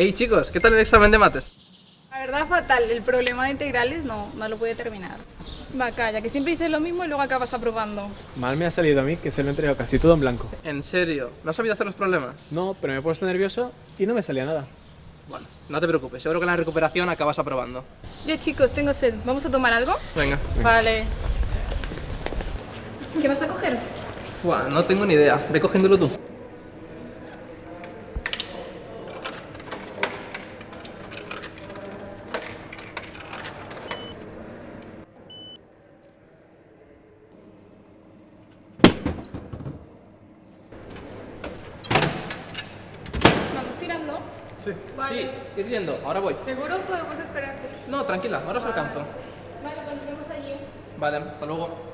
Hey chicos, ¿qué tal el examen de mates? La verdad fatal, el problema de integrales no lo pude terminar. Va, calla, que siempre dices lo mismo y luego acabas aprobando. Mal me ha salido a mí, que se lo he entregado casi todo en blanco. ¿En serio? ¿No has sabido hacer los problemas? No, pero me he puesto nervioso y no me salía nada. Bueno, no te preocupes, seguro que en la recuperación acabas aprobando. Ya chicos, tengo sed, ¿vamos a tomar algo? Venga. Vale. ¿Qué vas a coger? Fua, no tengo ni idea, ve cogiéndolo tú. ¿Vamos tirando? Sí. Sí, ir yendo, ahora voy. ¿Seguro podemos esperarte? No, tranquila, ahora os alcanzo. Vale, pues nos vemos allí. Vale, hasta luego.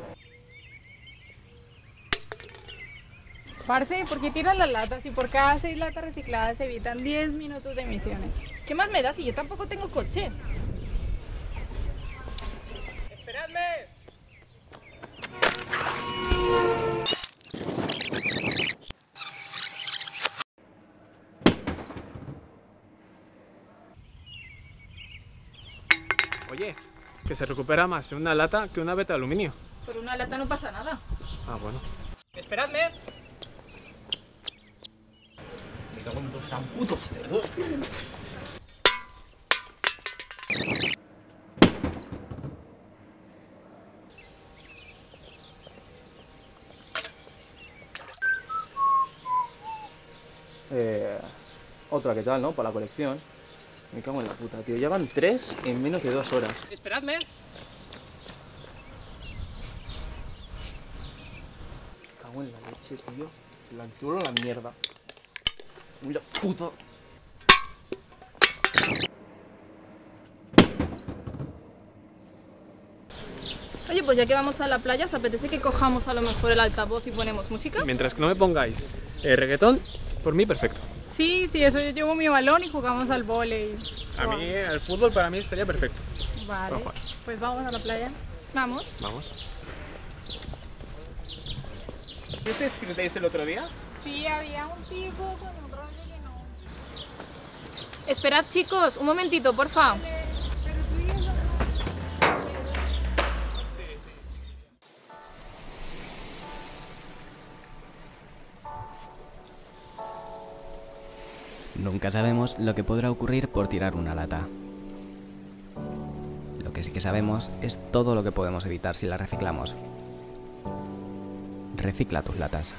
Parce, ¿por qué tiras las latas? Y por cada 6 latas recicladas se evitan 10 minutos de emisiones. ¿Qué más me da si yo tampoco tengo coche? ¡Esperadme! Oye, que se recupera más en una lata que una veta de aluminio. Por una lata no pasa nada. Ah, bueno. ¡Esperadme! Me cago en dos putos cerdos. Otra que tal, ¿no? Para la colección. Me cago en la puta, tío. Ya van 3 en menos de 2 horas. ¡Esperadme! Me cago en la leche, tío. El anzuelo a la mierda. Mira, puta. Oye, pues ya que vamos a la playa, ¿os apetece que cojamos a lo mejor el altavoz y ponemos música? Mientras que no me pongáis reggaetón, por mí perfecto. Sí, yo llevo mi balón y jugamos al vóley. A mí, el fútbol para mí estaría perfecto. Vale, Vamos a jugar. pues vamos a la playa. Vamos. Vamos. ¿Visteis First Days el otro día? Sí, había un tipo con un rollo que no. Esperad, chicos, un momentito, porfa. Nunca sabemos lo que podrá ocurrir por tirar una lata. Lo que sí que sabemos es todo lo que podemos evitar si la reciclamos. Recicla tus latas.